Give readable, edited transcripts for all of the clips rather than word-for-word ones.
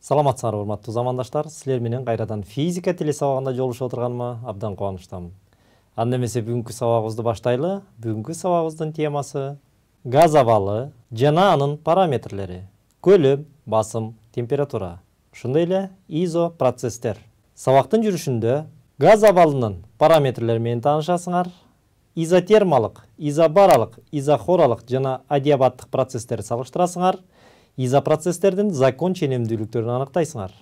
Саламатсыңар урматтуу замандаштар, силер менен кайрадан физика телесабагында жолугушуп отурганыма абдан кубанычтамын. Анда эмесе бүгүнкү сабагыбызды баштайлы. Бүгүнкү сабагыбыздын темасы газ абалы жана анын параметрлери. Көлөм, басым, температура. Ошондой эле изопроцесстер. Сабактын жүрүшүндө газ абалынын параметрлери менен таанышасыңар. Изотермалык, изобаралык, изохоралык жана адиабаттык процесстерди салыштырасыңар. Изопроцесстердин закон ченемдүүлүктөрүн аныктайсыңар.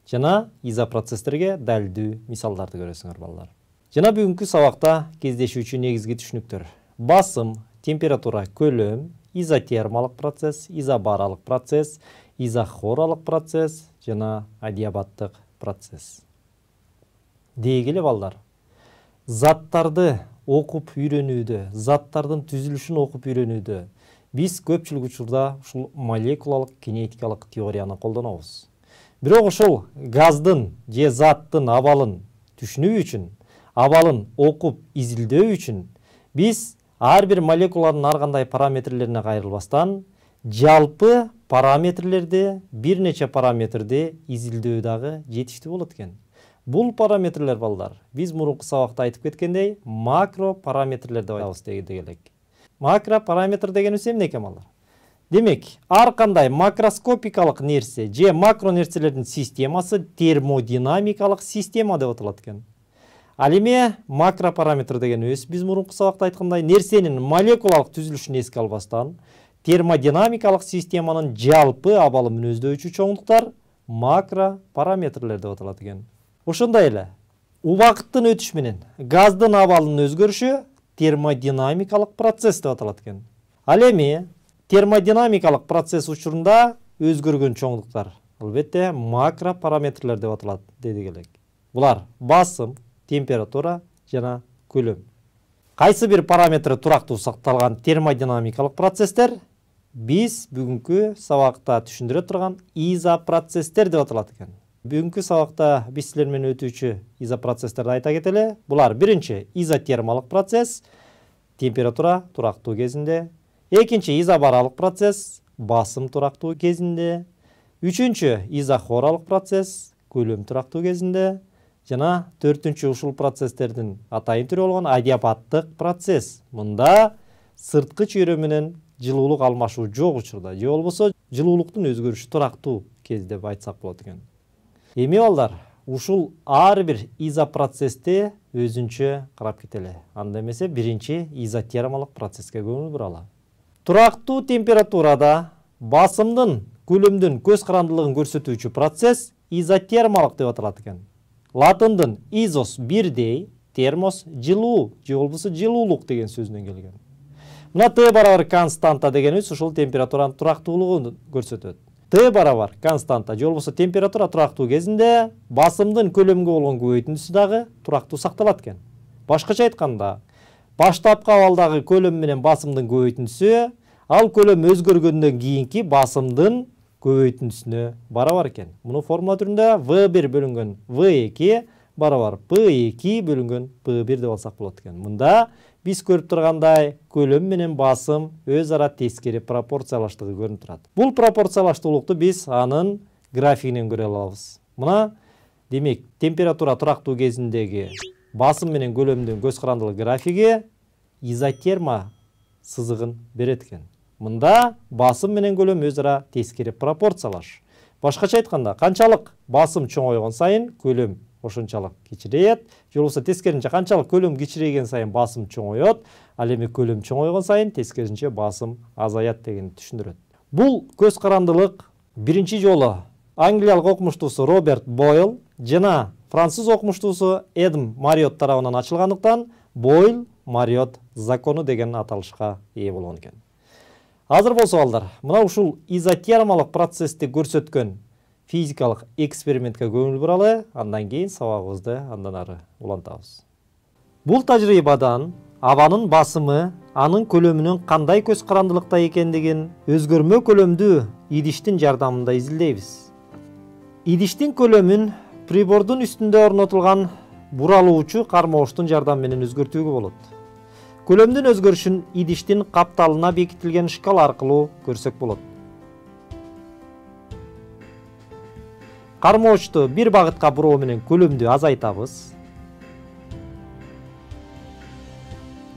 Жана изопроцесстерге далилдүү мисалдарды көрөсүңөр балдар. Жана бүгүнкү сабакта кездешүүчү негизги түшүнүктөр: басым, температура, көлөм, изотермалык процесс, изобаралык процесс, изохоралык процесс жана адиабаттык процесс. Дегеле балдар, заттарды окуп үйрөнүүдө, заттардын түзүлүшүн окуп үйрөнүүдө биз көпчүлүк учурда ушул молекулалык кинетикалык теорияны колдонобуз. Бирок ошол газдын же заттын абалын түшүнүү үчүн, абалын окуп изилдөө үчүн биз ар бир молекуланын ар кандай параметрлерине кайрылбастан жалпы параметрлерди, бир нече параметрди изилдөө дагы жетиштүү болот экен. Бул параметрлер балдар, биз мурунку сабакта айтып кеткендей, макро параметрлер деп айтабыз дегелек. Макро параметр дегенибиз эмне экен балдар? Демек, ар кандай макроскопикалык нерсе же макро нерселердин системасы термодинамикалык система деп аталат экен. Ал эми макро параметр дегенибиз биз мурунку сабакта айткандай нерсенин молекулалык түзүлүшүн эске албастан термодинамикалык системанын жалпы абалы мүнөздөчү чоңдуктар макро параметрлер деп аталат экен. Ошондой эле убакыттын өтүшү менен газдын абалынын өзгөрүшү термодинамикалык процесс деп аталат экен. Ал эми термодинамикалык процесс учурунда өзгөргөн чоңдуктар албетте макро параметрлер деп аталат деди элек. Булар басым, температура жана көлөм. Кайсы бир параметри турактуу сакталган термодинамикалык процесстер биз бүгүнкү сабакта түшүндүрө турган изопроцесстер деп аталат экен. Бүгүнкү сабакта биз силер менен өтүүчү изопроцесстерди айта кетели. Булар биринчи изотермалык процесс, температура турактуу кезинде. Экинчи изобаралык процесс, басым турактуу кезинде. Үчүнчү изохоралык процесс, көлөм турактуу кезинде. Жана төртүнчү ушул процесстердин атайын түрү болгон адиабаттык процесс. Мында сырткы чөйрө менен жылуулук алмашуу жок учурда, же болбосо жылуулуктун өзгөрүшү турактуу кез деп айтсак болот экен. Эми балдар, ушул ар бир изопроцессти өзүнчө карап кетели. Анда эмесе биринчи изотермалык процесске көңүл буралы. Турактуу температурада басымдын, көлөмдүн көз карандылыгын көрсөтүүчү процесс изотермалык деп аталат экен. Латындын изос бирдей, термос жылуу, же болбосо жылуулук деген сөзүнөн келген. Мына Т барабар константа дегенибиз ушул температуранын турактуулугун көрсөтөт. Т барабар константа же болбосо температура турактуу кезинде басымдын көлөмгө болгон көбөйтүндүсү дагы турактуу сакталат экен. Башкача айтканда, баштапкы абалдагы көлөм менен басымдын көбөйтүндүсү ал көлөм өзгөргөндөн кийинки басымдын көбөйтүндүсүнө барабар экен. Муну формула түрүндө V1 бөлүнгөн V2 барабар P2 бөлүнгөн P1 деп алсак болот экен. Мында биз көрүп тургандай көлөм менен басым өз ара тескери пропорциялаштыгы көрүнүп турат. Бул пропорциялаштуулукту биз анын графигинен көрө алабыз. Мына демек температура турактуу кезиндеги басым менен көлөмдүн көз карандылык графиги изотерма сызыгын берет экен. Мында басым менен көлөм өз ара тескери пропорциялаш. Башкача айтканда, канчалык басым чоңойгон сайын көлөм ошончалык кичирейет, же болбосо тескеринче канчалык көлөм кичирейген сайын басым чоңоет, ал эми көлөм чоңойгон сайын тескеринче басым азаят дегенди түшүндүрөт. Бул көз карандылык биринчи жолу англиялык окумуштуусу Роберт Бойл жана француз окумуштуусу Эдм Мариот тарабынан ачылгандыктан Бойл-Мариот закону деген аталышка ээ болгон экен. Азыр болсо балдар, мына ушул изотермалык процессти көрсөткөн физикалык экспериментке көңүл буралы, андан кийин сабагыбызды андан ары улантабыз. Бул тажрыйбадан абанын басымы анын көлөмүнүн кандай көз карандылыкта экендигин өзгөрмө көлөмдүү идиштин жардамында изилдейбиз. Идиштин көлөмүн прибордун үстүндө орнотулган буралуучу кармооштун жардамы менен өзгөртүүгө болот. Көлөмдүн өзгөрүшүн идиштин капталына бекитилген шкала аркылуу көрсөк болот. кармоочту бир багытка буруу менен көлөмдү азайтабыз.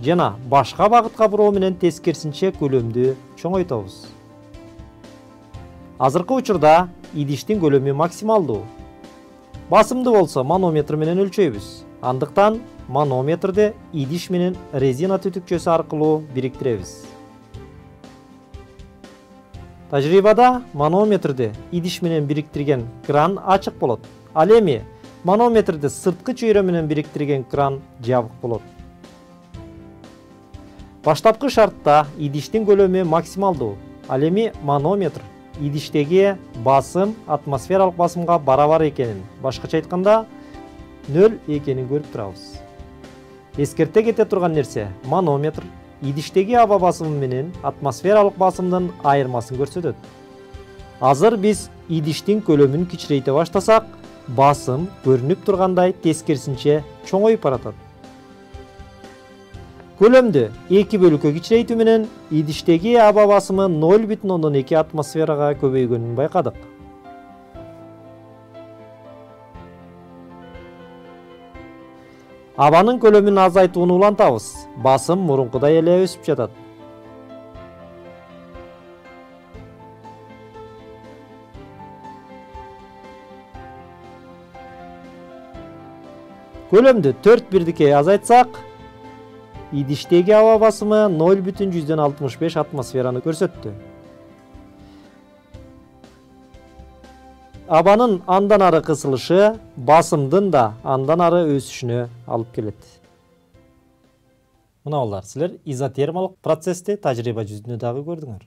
Жана башка багытка буруу менен тескерисинче көлөмдү чоңойтабыз. Азыркы учурда идиштин көлөмү максималдуу. Басымды болсо манометр менен өлчөйбүз. Андыктан манометрди идиш менен резина түтүкчөсү аркылуу бириктиребиз. Тажрыйбада манометрди идиш менен бириктирген кран ачык болот. Ал эми манометрди сырткы чөйрө менен бириктирген кран жабык болот. Баштапкы шартта идиштин көлөмү максималдуу. Ал эми манометр идиштеги басым атмосфералык басымга барабар экенин, башкача айтканда 0 экенин көрүп турабыз. Эскерте кете турган нерсе, манометр идиштеги аба басымы менен атмосфералык басымдын айырмасын көрсөтөт. Азыр биз идиштин көлөмүн кичирейте баштасак, басым көрүнүп тургандай тескерисинче чоңоюп баратат. Көлөмдү 2 бөлүккө кичирейтүү менен идиштеги аба басымы 0,2 атмосферага көбөйгөнүн байкадык. Абанын көлөмүн азайтууну улантабыз. Басым мурункудай эле өсүп жатат. Көлөмдү 4 бирдикке азайтсак, идиштеги аба басымы 0,65 атмосфераны көрсөттү. Абанын андан ары кысылышы басымдын да андан ары өсүшүнө алып келет. Мына балдар, силер изотермалык процессти тажрыйба жүзүндө дагы көрдүңөр.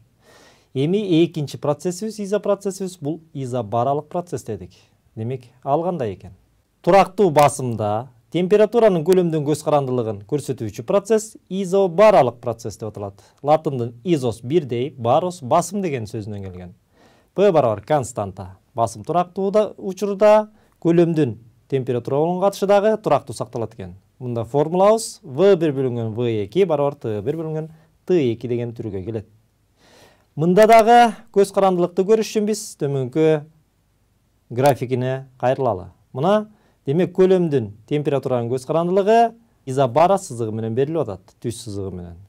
Эми экинчи процессибиз, изопроцессибиз бул изобаралык процесс дедик. Демек, ал кандай экен? Турактуу басымда температуранын көлөмдөн көз карандылыгын көрсөтүүчү процесс изобаралык процесс деп аталат. Латындын изос бирдей, барос басым деген сөзүнөн келген. P барабар константа. Басым турактуу учурда көлөмдүн температура менен катышы дагы турактуу сакталат экен. Мында формулабыз V1 бөлүнгөн V2 барабар T1 бөлүнгөн T2 деген түргө келет. Мында дагы көз карандылыкты көрүш үчүн биз төмөнкү графикине кайрылалы. Мына демек көлөмдүн температуранын көз карандылыгы изобара сызыгы менен берилип атат, түз сызыгы менен.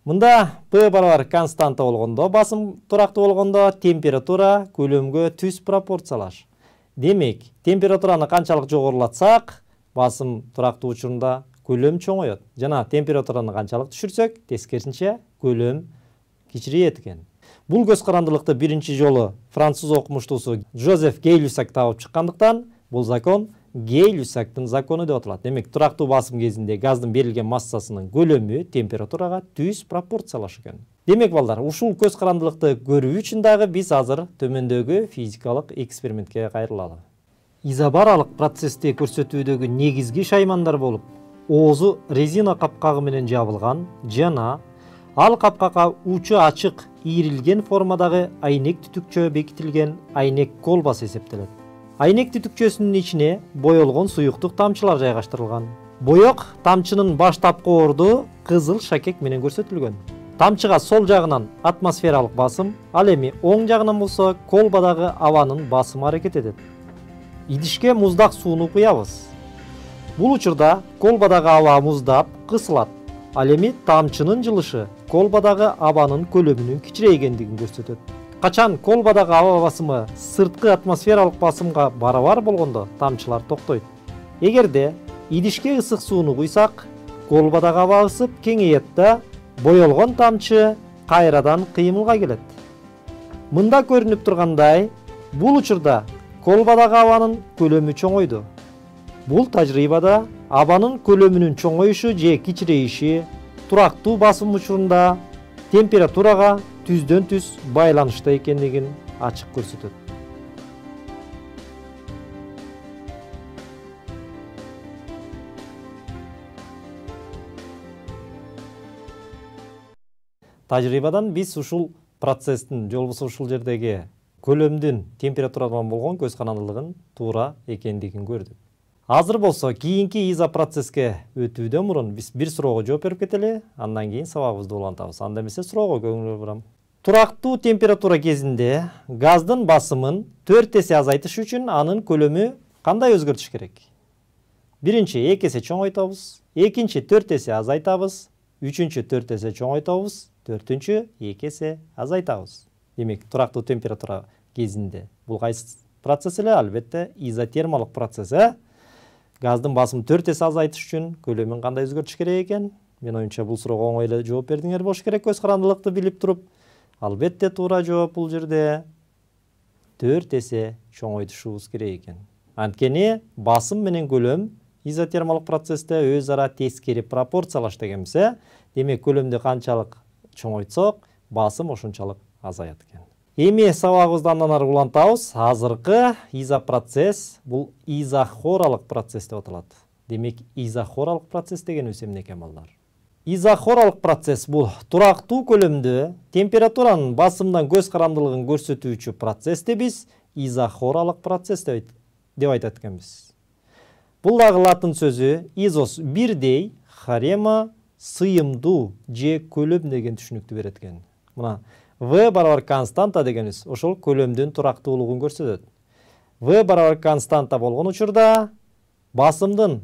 Мында P барабар константа болгондо, басым турактуу болгондо температура көлөмгө түз пропорциялаш. Демек, температураны канчалык жогорулатсак, басым турактуу учурунда көлөм чоңоет. Жана температураны канчалык түшүрсөк, тескерисинче көлөм кичирейет экен. Бул көз карандылыкты биринчи жолу француз окумуштуусу Жозеф Гей-Люсак табып чыккандыктан, бул закон Гей-Люсактын закону деп аталат. Демек, турактуу басым кезинде газдын берилген массасынын көлөмү температурага түз пропорциялаш экен. Демек, балдар, ушул көз карандылыкты көрүү үчүн дагы биз азыр төмөндөгү физикалык экспериментке кайрылалы. Изобаралык процессти көрсөтүүдөгү негизги шаймандар болуп, оозу резина капкагы менен жабылган жана ал капкага учу ачык ийрилген формадагы айнек түтүкчө бекитилген айнек колбасы эсептелет. Айнек түтүкчөсүнүн ичине боелгон суюктук тамчылар жайгаштырылган. Боек тамчынын баштапкы орду кызыл шакек менен көрсөтүлгөн. Тамчыга сол жагынан атмосфералык басым, ал эми оң жагынан болсо колбадагы абанын басымы аракет этет. Идишке муздак сууну куябыз. Бул учурда колбадагы аба муздап, кысылат. Ал эми тамчынын жылышы колбадагы абанын көлөмүнүн кичирейгендигин көрсөтөт. Качан колбадагы аба басымы сырткы атмосфералык басымга барабар болгондо тамчылар токтойт. Эгерде идишке ысык сууну куйсак, колбадагы аба ысып кеңейет да, боелгон тамчы кайрадан кыймылга келет. Мында көрүнүп тургандай, бул учурда колбадагы абанын көлөмү чоңойду. Бул тажрыйбада абанын көлөмүнүн чоңоюшу же кичирейиши турактуу басым учурунда температурага түздөн түз байланышта экендигин ачык көрсөтөт. Тажрыйбадан биз ушул процесстин, же болбосо ушул жердеги көлөмдүн температурадан болгон көз карандылыгын туура экендигин көрдүк. Азыр болсо кийинки изопроцесске өтүүдөн мурун биз бир суроого жооп берип кетели, андан кийин сабагыбызды улантабыз. Анда эмесе суроого көңүл бурам. Турактуу температура кезинде газдын басымын 4 эсе азайтыш үчүн анын көлөмү кандай өзгөртүш керек? Биринчи 2 эсе чоңойтабыз, экинчи 4 эсе азайтабыз, үчүнчү 4 эсе чоңойтабыз, төртүнчү 2 эсе азайтабыз. Демек, турактуу температура кезинде бул кайсы процесс эле? Албетте, изотермалык процесс. Газдын басымын 4 эсе азайтыш үчүн көлөмүн кандай өзгөртүш керек экен? Мен оюнча бул суроого оңой эле жооп бердиңер болуш керек, көз карандылыкты билип туруп. Албетте, туура жооп бул жерде 4 эсе чоңойтушубуз керек экен. Анткени басым менен көлөм изотермалык процессте өз ара тескери пропорциялаш дегенбиз. Демек, көлөмдү канчалык чоңойтсок, басым ошончалык азаят экен. Эми сабагыбызды андан ары улантабыз. Азыркы изопроцесс бул изохоралык процесс деп аталат. Демек, изохоралык процесс дегенибиз эмне экен балдар? Изохоралык процесс бул турактуу көлөмдө температуранын басымдан көз карандылыгын көрсөтүүчү процессти биз изохоралык процесс деп айтат экенбиз. Бул дагы латын сөзү изос бирдей, хорема сыйымдуу же көлөм деген түшүнүктү берет экен. Мына V барабар константа дегенибиз ошол көлөмдүн турактуулугун көрсөтөт. V барабар константа болгон учурда басымдын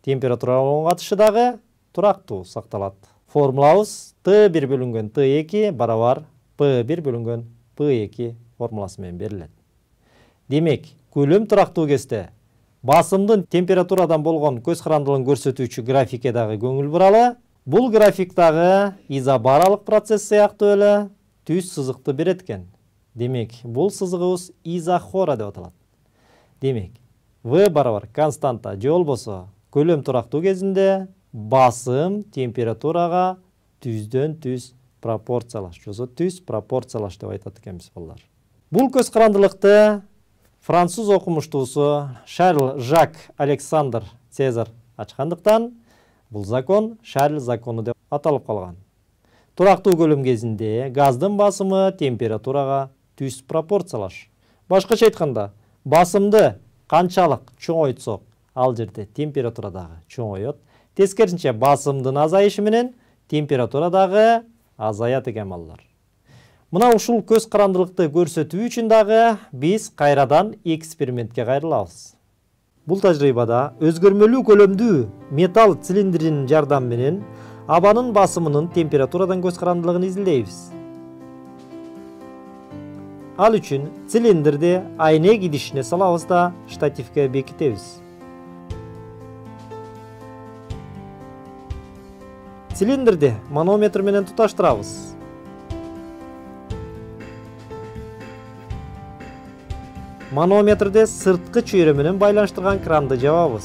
температурага катышы дагы турактуу сакталат. Формулабыз T1 бөлүнгөн T2 барабар P1 бөлүнгөн P2 формуласы менен берилет. Демек, көлөм турактуу кезде басымдын температурадан болгон көз карандылыгын көрсөтүүчү графикке дагы көңүл буралы. Бул графиктагы изобаралык процесс сыяктуу эле түз сызыкты берет экен. Демек, бул сызыгыбыз изохора деп аталат. Демек, V барабар константа же болбосо көлөм турактуу кезинде басым температурага түздөн түз пропорциялаш, жосо түз пропорциялаш деп айтат экенбиз балдар. Бул көз карандылыкты француз окумуштуусу Шарль Жак Александр Цезар ачкандыктан бул закон Шарль закону деп аталып калган. Турактуу көлөм кезинде газдын басымы температурага түз пропорциялаш. Башкача айтканда, басымды канчалык чоңойтсок, ал жерде температура дагы чоңоет. Тескерисинче, басымдын азайышы менен температура дагы азаят экен балдар. Мына ушул көз карандылыкты көрсөтүү үчүн дагы биз кайрадан экспериментке кайрылабыз. Бул тажрыйбада өзгөрмөлүү көлөмдүү металл цилиндринин жардамы менен абанын басымынын температурадан көз карандылыгын изилдейбиз. Ал үчүн цилиндрди айнек идишине салабыз да штативке бекитебиз. Цилиндрди манометр менен туташтырабыз. Манометрди сырткы чөйрө менен байланыштырган кранды жабабыз.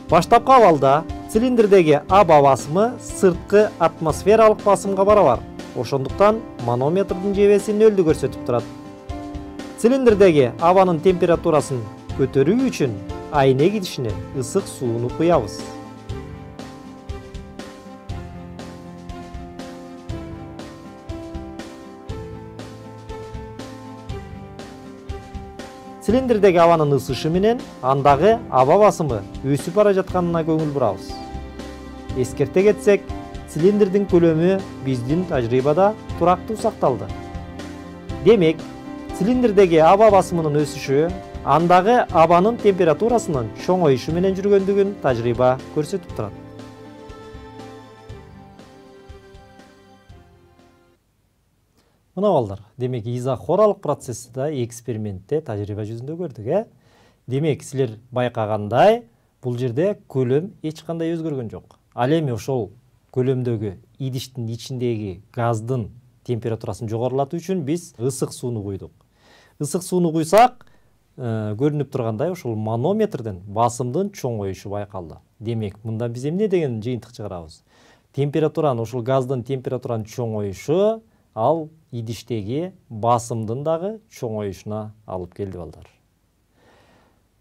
Баштапкы абалда цилиндрдеги аба басымы сырткы атмосфералык басымга барабар. Ошондуктан манометрдин жебеси нөлдү көрсөтүп турат. Цилиндрдеги абанын температурасын көтөрүү үчүн айнек идишине ысык сууну куябыз. Цилиндрдеги абанын ысышы менен андагы аба басымы өсүп бара жатканына көңүл бурабыз. Эскерте кетсек, цилиндрдин көлөмү биздин тажрыйбада турактуу сакталды. Демек, цилиндрдеги аба басымынын өсүшү андагы абанын температурасынын чоңоюшу менен жүргөндүгүн тажрыйба көрсөтүп турат. Мына балдар, демек изохоралык процессте экспериментте тажрыйба жүзүндө көрдүк. Демек, силер байкагандай, бул жерде көлөм эч кандай өзгөргөн жок. Ал эми ошол көлөмдөгү идиштин ичиндеги газдын температурасын жогорулатуу үчүн биз ысык сууну куйдук. Ысык сууну куйсак, көрүнүп тургандай ошол манометрден басымдын чоңоюшу байкалды. Демек, мындан биз эмне деген жыйынтык чыгарабыз? Температуранын, ошол газдын температуранын чоңоюшу ал идиштеги басымдын дагы чоңоюшуна алып келди балдар.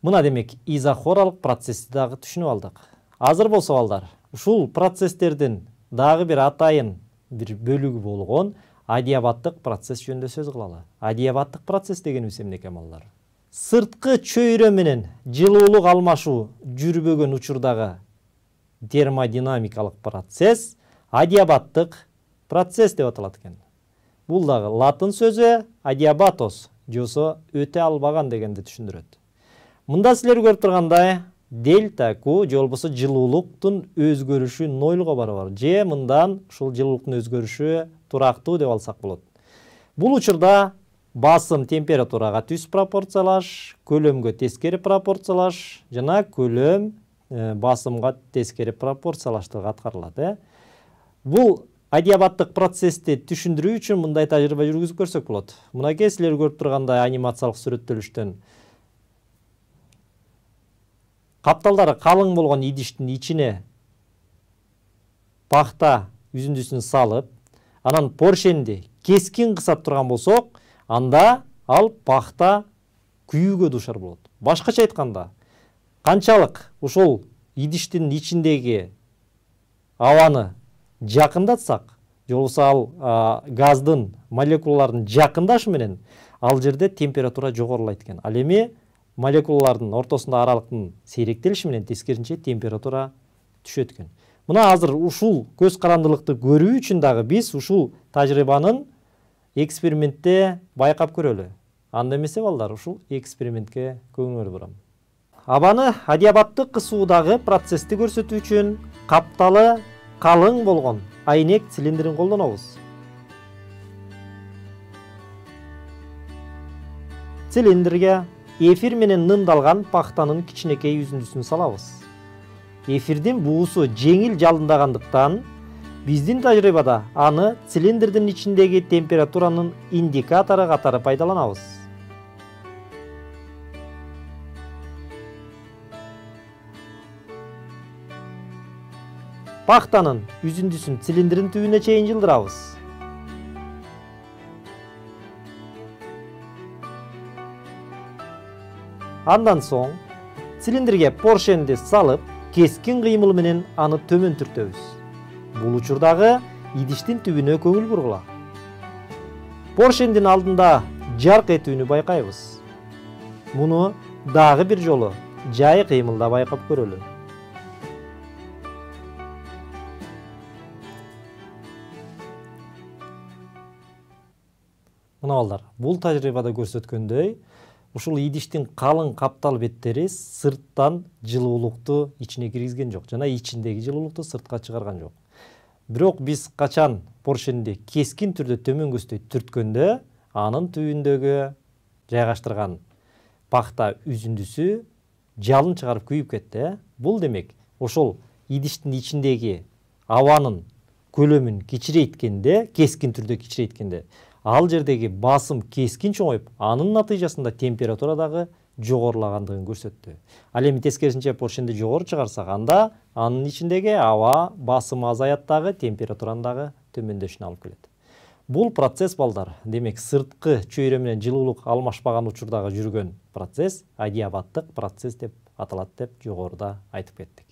Мына демек изохоралык процессти дагы түшүнүп алдык. Азыр болсо балдар, ушул процесстердин дагы бир атайын бир бөлүгү болгон адиабаттык процесс жөнүндө сөз кылалы. Адиабаттык процесс дегенибиз эмне экен балдар? Сырткы чөйрө менен жылуулук алмашуу жүрбөгөн учурдагы термодинамикалык процесс адиабаттык процесс деп аталат экен. Бул дагы латын сөзү adiabatos, жосо өтө албаган дегенди түшүндүрөт. Мында силер көрүп тургандай дельта Q же болбосо жылуулуктун өзгөрүшү нольго барабар. Же мындан ушул жылуулуктун өзгөрүшү турактуу деп алсак болот. Бул учурда басым температурага түз пропорциялаш, көлөмгө тескери пропорциялаш жана көлөм басымга тескери пропорциялаштыгы аткарылат. Бул адиабаттык процессти түшүндүрүү үчүн мындай тажрыйба жүргүзүп көрсөк болот. Мынакей силер көрүп тургандай анимациялык сүрөттөлүштөн капталдары калың болгон идиштин ичине пахта үзүндүсүн салып, анан поршенди кескин кысап турган болсок, анда ал пахта күйүүгө дуушар болот. Башкача айтканда, канчалык ушул идиштин ичиндеги абаны жакындатсак, же болбосо ал газдын молекулалардын жакындашы менен ал жерде температура жогорулайт экен. Ал эми молекулалардын ортосунда аралыктын сейректелиши менен тескерисинче температура түшөт экен. Мына азыр ушул көз карандылыкты көрүү үчүн дагы биз ушул тажрыйбанын экспериментте байкап көрөлү. Анда эмесе балдар, ушул экспериментке көңүл бурам. Абаны адиабаттык кысуудагы процессти көрсөтүү үчүн капталы калың болгон айнек цилиндрин колдонобуз. Цилиндрге эфир менен нымдалган пахтанын кичинекей үзүндүсүн салабыз. Эфирдин буусу жеңил жалындагандыктан биздин тажрыйбада аны цилиндрдин ичиндеги температуранын индикатору катары пайдаланабыз. Пахтанын үзүндүсүн цилиндрдин түбүнө чейин жылдырабыз. Андан соң цилиндрге поршенди салып, кескин кыймыл менен аны төмөн түртөбүз. Бул учурдагы идиштин түбүнө көңүл бургула. Поршендин алдында жарк этүүнү байкайбыз. Муну дагы бир жолу жай кыймылда байкап көрөлү. Мына балдар, бул тажрыйбада көрсөткөндөй, ушул идиштин калың каптал беттери сырттан жылуулукту ичине киргизген жок, жана ичиндеги жылуулукту сыртка чыгарган жок. Бирок биз качан поршенди кескин түрдө төмөн көздөй түрткөндө, анын түбүндөгү жайгаштырган пахта үзүндүсү жалын чыгарып күйүп кетти. Бул демек, ошол идиштин ичиндеги абанын көлөмүн кичирейткенде, кескин түрдө кичирейткенде, ал жердеги басым кескин чоңоюп, анын натыйжасында температура дагы жогорулагандыгын көрсөттү. Ал эми тескерисинче поршенди жогору чыгарсак, анда анын ичиндеги аба басымы азаят дагы, температураны дагы төмөндөшүнө алып келет. Бул процесс балдар, демек сырткы чөйрө менен жылуулук алмашпаган учурдагы жүргөн процесс адиабаттык процесс деп аталат деп жогоруда айтып кеттик.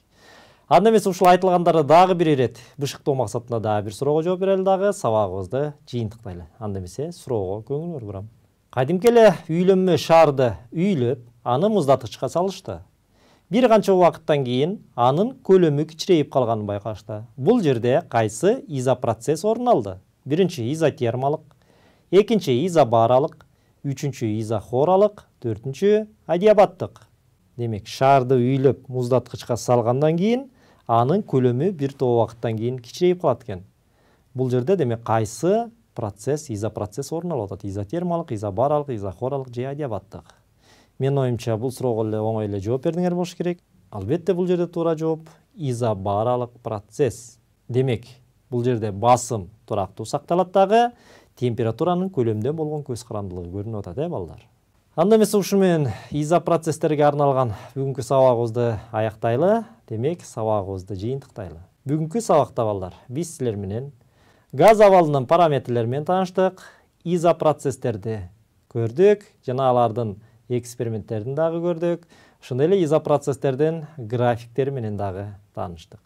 Анда эмес ушул айтылгандарды дагы бир ирет бышыктоо максатында дагы бир суроого жооп берели, дагы сабагыбызды жыйынтыктайлы. Анда эмесе суроого көңүл бурам. Кадимки эле үйлөнмө шарды үйлөп, аны муздаткычка салышты. Бир канча убакыттан кийин анын көлөмү кичирейип калганын байкашты. Бул жерде кайсы изопроцесс орун алды? Биринчи изотермалык, экинчи изобаралык, үчүнчү изохоралык, төртүнчү адиабаттык. Демек, шарды үйлөп муздаткычка салгандан кийин анын көлөмү бир топ убакыттан кийин кичирейип калат экен. Бул жерде демек кайсы процесс, изопроцесс орун алып атат? Изотермалык, изобаралык, изохоралык же адиабаттык? Менин оюмча бул суроого эле оңой эле жооп бердиңер болуш керек. Албетте бул жерде туура жооп изобаралык процесс. Демек, бул жерде басым турактуу сакталат дагы, температуранын көлөмдөн болгон көз карандылыгы көрүнүп атат, балдар. Анда эмесе ушу менен изопроцесстерге арналган бүгүнкү сабагыбызды аяктайлы. Демек, сабагыбызды жыйынтыктайлы. Бүгүнкү сабакта балдар, биз силер менен газ абалынын параметрлери менен тааныштык, изопроцесстерди көрдүк, жана алардын эксперименттерин дагы көрдүк. Ошондой эле изопроцесстердин графиктери менен дагы тааныштык.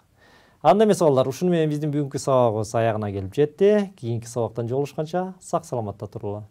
Анда эмесе балдар, ушуну менен биздин бүгүнкү сабагыбыз аягына келип жетти. Кийинки сабактан жолугушканча сак саламатта турула.